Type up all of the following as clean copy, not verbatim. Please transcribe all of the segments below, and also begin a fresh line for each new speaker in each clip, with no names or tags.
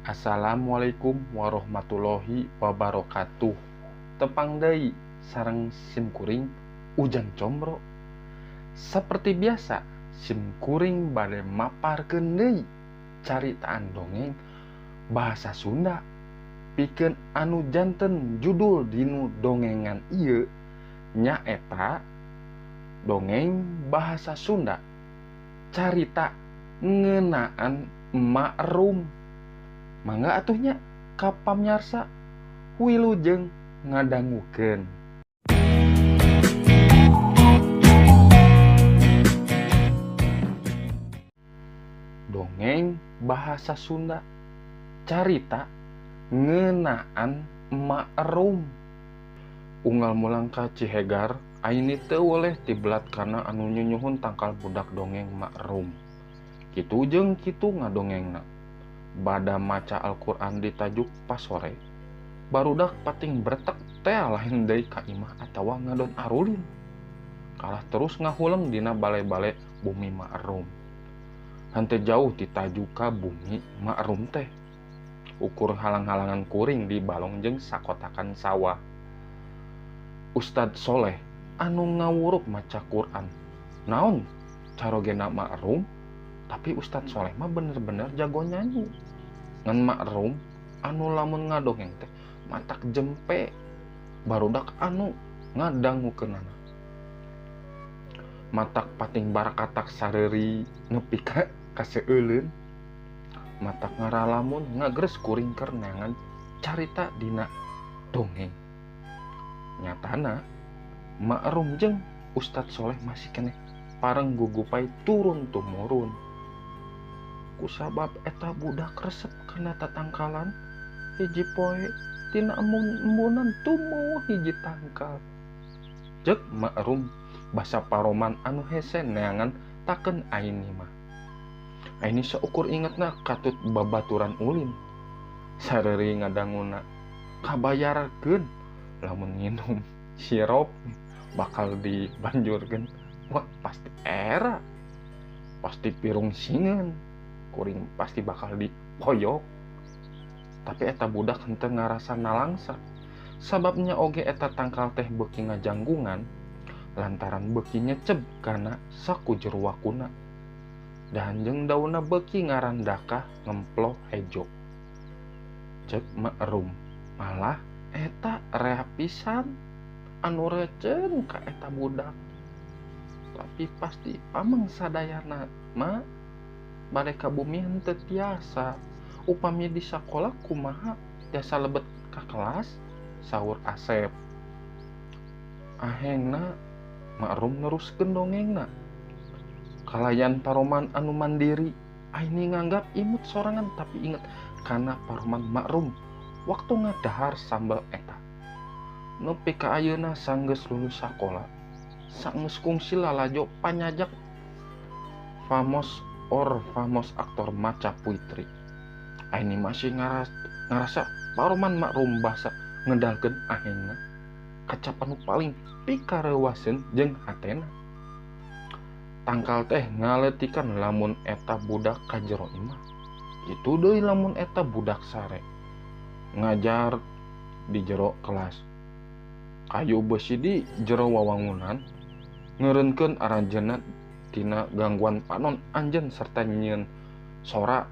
Assalamualaikum warahmatullahi wabarakatuh. Tepang deui sareng simkuring Ujang Combro. Seperti biasa, simkuring bade maparkeun deui caritaan dongeng bahasa Sunda pikeun anu janten judul dinu dongengan ieu nyaeta dongeng bahasa Sunda carita ngeunaan Emak Rum. Mangga atuhnya ka pamiarsa wilujeng ngadangukeun. Dongeng bahasa Sunda carita ngeunaan Emak Rum. Unggal mulang ka Cihegar aini teu woleh tiblat kana anu nyunyuhun tangkal budak dongeng Emak Rum. Kitu jeung kitu ngadongengna. Bada maca Al-Quran di tajuk pas sore, barudak pating bertek teh lain deui ka imah atawa ngadon arulin. Kalah terus ngahuleng dina bale-bale bumi Mak Rum. Henteu jauh ti tajuk ka bumi Mak Rum teh. Ukur halang-halangan kuring di balong jeung sakotakan sawah. Ustad Soleh anu ngawurup maca Quran. Naon carogena Mak Rum? Tapi Ustad Soleh mah bener-bener jago nyanyi. Ngan Mak Rum anu lamun ngadongeng teh matak jempe barudak anu ngadangukeunana. Matak pating barakatak sareuri nepi ka kaseuleun. Matak ngaralamun ngagres kuring keur neangan carita dina dongeng. Nyatana Mak Rum jeung Ustad Soleh masih keneh pareng gugupai turun-tumurun. Kusabab eta budak resep kana tatangkalan hiji poe tina embun-embunan tumuh hiji tangkal. Ceuk Mak Rum basa paroman anu hese neangan takeun aini mah. Aini saukur ingetna katut babaturan ulin. Sareuri ngadanguna kabayarkeun lamun nginum sirop bakal dibanjurkeun. Wah pasti era. Pasti pirung singeun. Kuring pasti bakal dipoyok. Tapi eta budak henteu ngarasa nalangsa. Sababnya oge eta tangkal teh beuki ngajanggungan lantaran beuki nyeceb kana sakujurwakuna. Dan jeung daunna beuki ngarandakah ngemplo hejo. Ceuk Mak Rum, malah eta rea pisan anu receun ka eta budak. Tapi pasti pamang sadayana mah bade ka bumi henteu tiasa. Upami di sakola kumaha tiasa lebet ka kelas, saur Asep. Ahengna Mak Rum neruskeun dongengna. Kalayan paroman anu mandiri, aini nganggap imut sorangan tapi inget kana paroman Mak Rum waktu ngadahar sambal eta. Nepi ka ayeuna sanggeus lulus sakola, saenggeus kungsi lalajo panyajak famous aktor maca puitri. Aini masih ngarasa paroman Mak Rum basa ngedalkeun ahengna kacap anu paling pikareuwaseun jeung hatena. Tangkal teh ngaletikan lamun eta budak ka jero imah. Itu deui lamun eta budak sare ngajar di jero kelas. Kayu besi di jero wawangunan ngeureunkeun aranjeunna tina gangguan panon anjeun serta nyieun sora.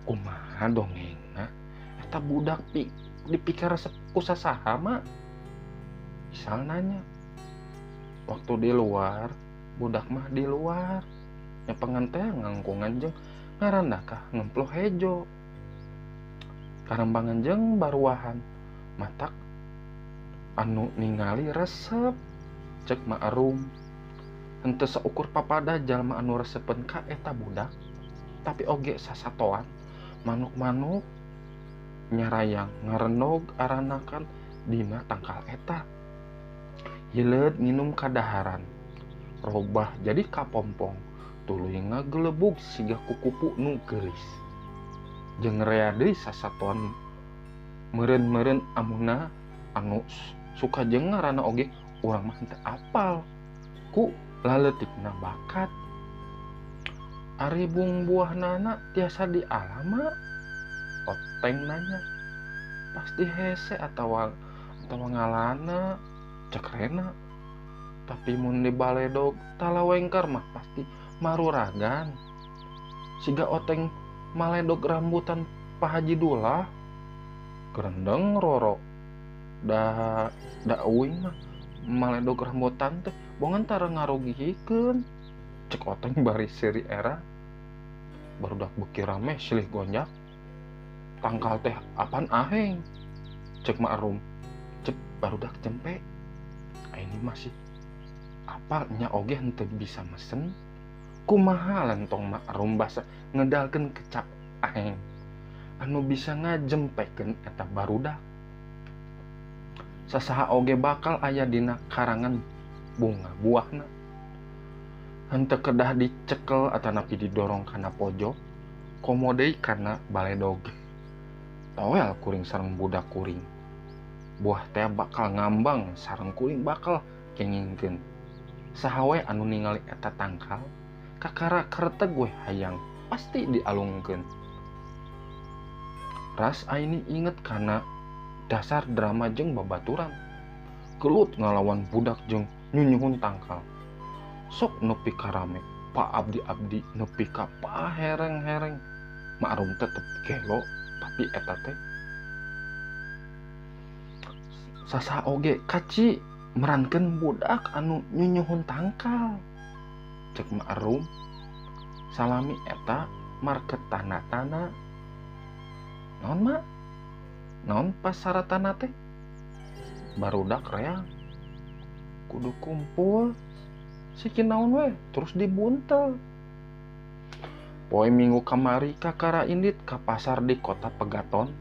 Kumaha dongengna? Eta budak dipikir resep ku sasaha mah? Misal nanya, waktu di luar, budak mah di luar. Nyapengan teh ngangkungan jeung ngarandakah ngemplo hejo. Karembangan jeung baruahan, matak anu ningali resep. Ceuk Mak Rum. Henteu saukur papada jalma anu resepen ka eta budak, tapi oge sasatoan manuk-manuk nyarayang ngarenog aranakan dina tangkal eta. Hileud nginum kadaharan, robah jadi kapompong, tuluy ngagelebug siga kukupu nu geulis. Jeung rea deui sasatoan meureun-meureun amuna anu suka jeung ngaranna oge urang mah henteu apal ku laletikna bakat. Ari bung buah nana tiasa di alama. Oteng nanya. Pasti hese atau ngalana cek Rena. Tapi mun di baledog talawengkar mah pasti maruragan. Siga oteng maledog rambutan Pak Haji Dullah. Gerendeng roro. Da uing mah maledog rambutan teh bongan tara ngarugihikeun. Cek oteng bari seri era. Barudak beki rame silih gonjak. Tangkal teh apaan aheng. Cek Ma'rum. Cek barudak cempe. Ini masih apalnya oge henteu bisa mesen. Kumaha lantong Ma'rum basa ngedalkeun kecap aheng anu bisa ngajempekeun eta barudak. Sasaha oge bakal aya dina karangan bunga buahna. Henteu kedah dicekel atanapi didorong kana pojok, komo deui kana baledog. Towel kuring sareng budak kuring. Buah teh bakal ngambang sareng kuring bakal kengingkeun. Saha we anu ningali eta tangkal, kakara kereteg we hayang pasti dialungkeun. Ras aini inget kana dasar drama jeung babaturan. Gelut ngalawan budak jeung nyunyuhun tangkal. Sok nepi ka rame, Pak abdi nepi ka pahereng-hereng. Ma'rum tetep gelo, tapi eta teh sasaha oge kaci merankeun budak anu nyunyuhun tangkal. Cek Ma'rum, salami eta market tana-tana. Naon mak? Naon pasaratana teh? Barudak reang. Kudu kumpul. Siki naon we terus dibuntel. Poe minggu kamari kakara indit ka pasar di kota Pegaton.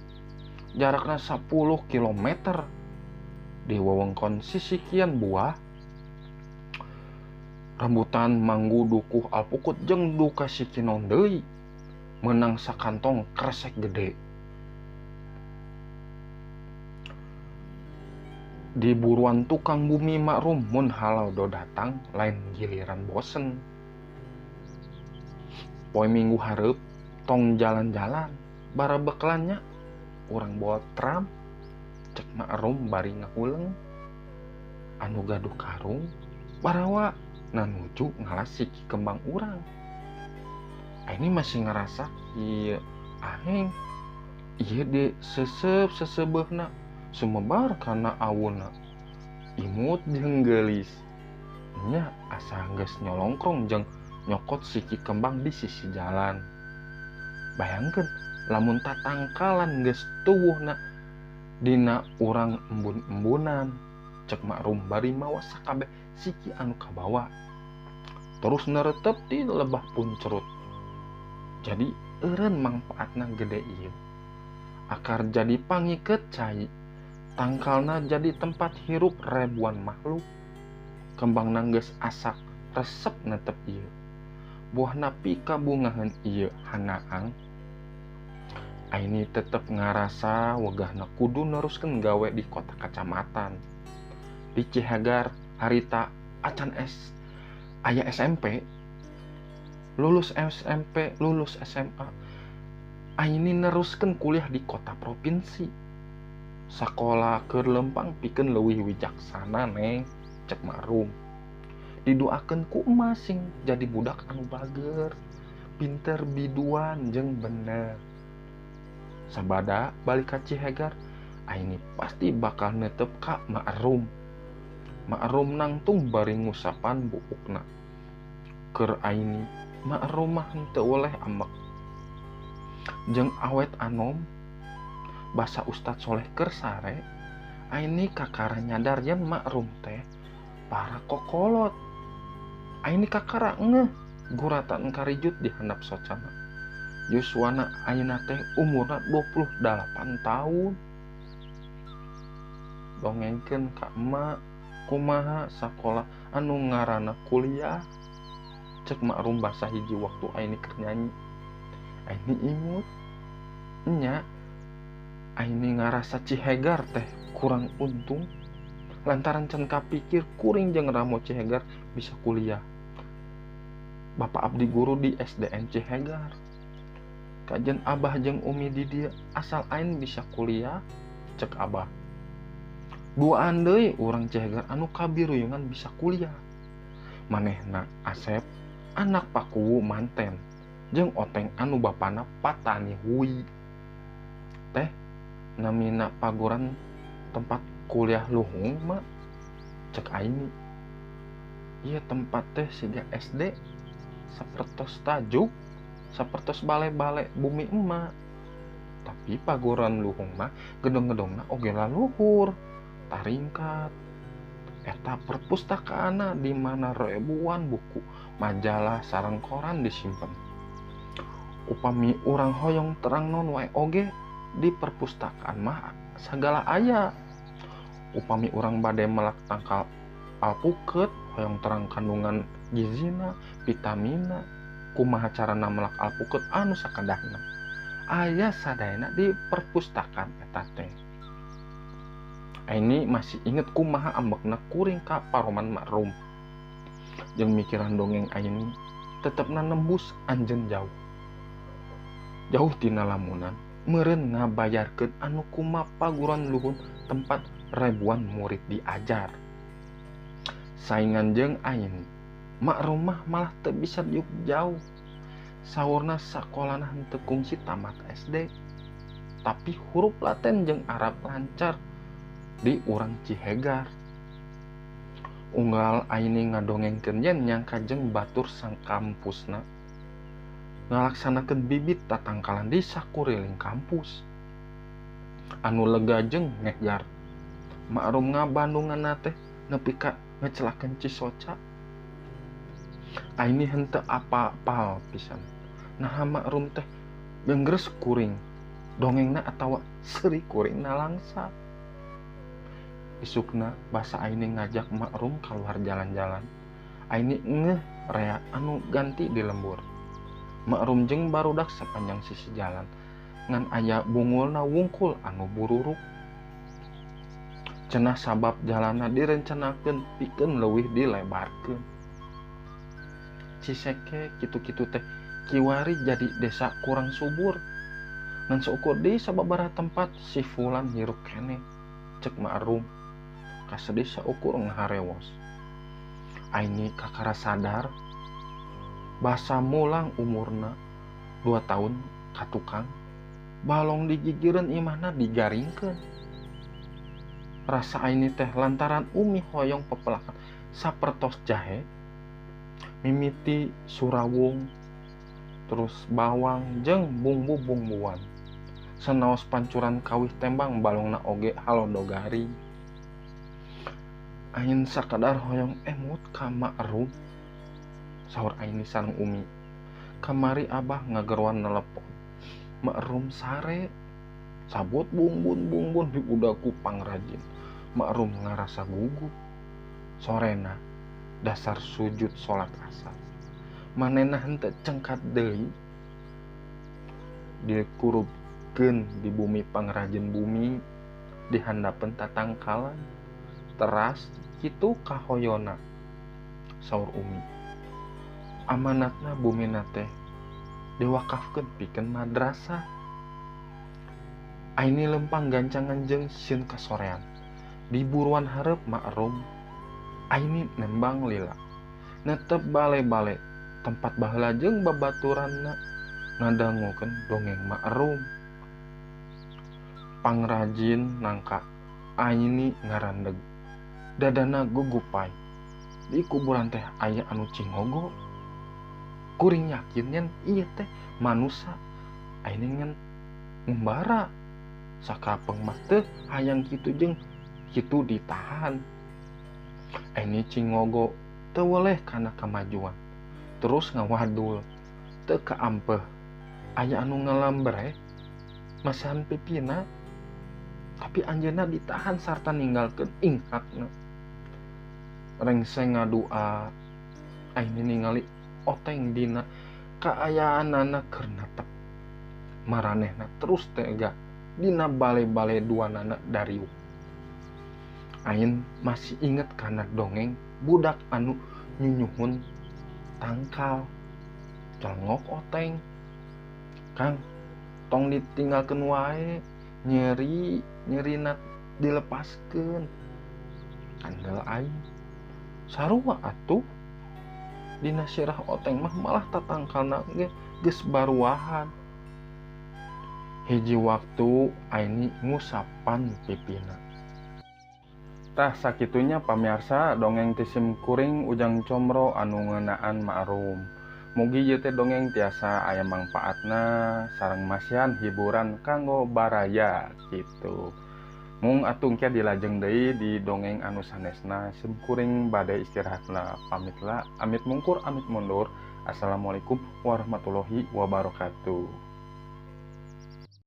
Jarakna 10 kilometer. Di wewengkon sisikian buah. Rambutan, manggu, dukuh, alpukut jeung duka siki naon deui. Menang sakantong kresek gede. Di buruan tukang bumi Ma'rum mun halau do datang lain giliran bosen. Poe minggu hareup tong jalan-jalan barebeklannya urang bawa tram. Cek Ma'rum bari ngahuleung. Anu gaduh karung barawa nanuju ngalas siki kembang urang. Ini masih ngerasa ieu aheng. Ieu di seseubeuna sumebar kana awuna. Imut jeung geulis. Nya asa geus nyolongkrong jeung nyokot siki kembang di sisi jalan. Bayangkeun lamun tatangkalan geus tuwuhna dina urang embun-embunan. Cek Ma'rum bari mawa sakabeh siki anu kabawa. Terus neretep di lebah puncerut. Jadi eureun mangpaatna gede ieu. Akar jadi pangikeut cai. Tangkalna jadi tempat hirup ribuan makhluk. Kembangna geus asak resep netep ieu. Buahna pika bungaheun ieu hanaang. Aini tetep ngarasa wegahna kudu neruskeun gawe di kota kacamatan. Di Cihagar harita acan aya SMP. Lulus SMP, lulus SMA. Aini neruskeun kuliah di kota provinsi. Sakola keur lempang pikeun leuwih wijaksana neng. Cek Ma'rum. Didoakeun ku emas sing jadi budak anu bager, pinter biduan jeung bener. Sabada balik ka Cihagar, aini pasti bakal netep ka Ma'rum. Ma'rum nangtung bari ngusapan buukna. Keur aini Ma'rum mah henteu oleh ambek. Jeung awet anom basa Ustad Soleh keur sare, aini kakara nyadar yen Ma'rum teh para kokolot. Aini kakara ngeuh guratan karijut di handap socana. Yuswana ayeuna teh umurna 28 tahun. Dongengkeun ka emak kumaha sakola anu ngaranna kuliah. Cek Ma'rum basa hiji waktu aini keur nyanyi. Aini imut. Nya aini ngarasa Cihagar teh kurang untung lantaran can kapikir kuring jeung ramo Cihagar bisa kuliah. Bapak abdi guru di SDN Cihegar. Kajen abah jeung umi di dia asal aing bisa kuliah, cek abah. Duaan deui urang Cihegar anu kabiruyungan bisa kuliah. Manehna Asep anak pakuwu manten jeung Oteng anu bapana patani hui. Teh namina paguran tempat kuliah luhung mah, cek aing. Ieu tempat teh siga SD sapertos tajuk sapertos bale-bale bumi emak. Tapi paguran luhung mah gedong-gedongna oge laluhur taringkat. Eta perpustakaana di mana ribuan buku, majalah, sareng koran disimpen. Upami urang hoyong terang non wae oge di perpustakaan mah sagala aya. Upami urang bade melak tangkal alpukeut hoyong terang kandungan gizina, vitamina, kumaha carana melak alpukeut anu sakadahna. Aya sadayana di perpustakaan eta teh. Ini masih inget kumaha ambekna kuring ka paroman makrum. Jeung mikiran dongeng aini tetepna nembus anjeun jauh. Jauh tina lamunan meureun ngabayarkeun anu kumaha paguran luhun tempat ribuan murid diajar. Saingan jeung aini makrum mah malah teu bisa diuk jauh. Saurna sakolana henteu kungsi tamat SD. Tapi huruf Laten jeung Arab lancar di urang Cihegar. Unggal aini ngadongengkeun yen nyangka jeung batur sang kampusna ngalaksanakeun bibit tatangkalan di sakuriling kampus. Anu lega jeung ngegar makrum ngabandunganna teh nepi ka ngecelakeun Cisoca. Aini henteu apal pisan naha makrum teh geunggeus kuring dongengna atawa seuri kuringna langsa. Isukna basa aini ngajak makrum keluar jalan-jalan. Aini ngeh rea anu ganti di lembur. Makrum jeung barudak sapanjang sisi jalan ngan aya bungulna wungkul anu bururuk. Cenah sabab jalanna direncanakeun pikeun leuwih dilebarkeun. Ciseke kitu-kitu teh kiwari jadi desa kurang subur. Ngan seukur di sababaraha tempat si fulan hirup keneh, cek makrum. Kasedih saukur ngaharewos. Aini kakara sadar basa mulang umurna 2 tahun ka tukang balong digigireun imahna digaringkeun. Rasa aini teh lantaran umi hoyong pepelakan sapertos jahe, mimiti surawung, terus bawang jeung bumbu-bumbuan. Sanaos pancuran kawih tembang balongna oge halodogari. Ain sakadar hoyong emut ka makrum. Saur aini sareng umi. Kamari abah ngageruan nelepon. Makrum sare. Sabut bumbun di udaku pangrajin. Makrum ngarasa gugup. Sorena dasar sujud salat asar. Manehna henteu cengkat deui. Dikurupkeun di bumi pangrajin bumi. Di handapeun tatangkalan. Teras kitu kahoyona. Saur umi. Amanatna bumina teh diwakafkeun pikeun madrasah. Aini lempang gancangan jeung sieun kasorean. Di buruan hareup makrum. Aini nembang lila. Netep bale-bale tempat baheula jeung babaturanna ngadangukeun dongeng makrum. Pangrajin nangka aini ngarandeg. Dadana gugupai. Di kuburan teh aya anu cingogo. Kuring yakin yen ieu teh manusia. Aini ngan ngumbara. Sakapeng mah teh hayang kitu jeung kitu ditahan. Aini cingogo teu weleh kana kamajuan. Terus ngawadul. Teu kaampeh. Aya anu ngalambreh masahan pipina. Tapi anjeunna ditahan sarta ninggalkeun inghatna. Rengseng ngadua. Aini ningali Oteng dina kaayaanana keur natep. Maranehna terus tega dina bale-bale duanana dariuk. Ain masih inget kana dongeng budak anu nyunyuhun tangkal Celngok Oteng, "Kang, tong ditinggalkeun wae, nyerina dilepaskeun." Andel aing, "Sarua atuh." Dina sirah Oteng mah malah tatangkalna ge geus baruahan. Hiji waktu Aini ngusapan pipina. Tah sakitunya pamirsa dongeng ti Sim Kuring Ujang Comro anu ngeunaan ma'rum. Mugi ieu teh dongeng tiasa aya mangpaatna sareng masihan hiburan kanggo baraya kitu. Mung atungnya dilajeng deui di dongeng anu sanesna. Sim Kuring bade istirahatna pamitlah, amit mungkur amit mundur. Assalamualaikum warahmatullahi wabarakatuh.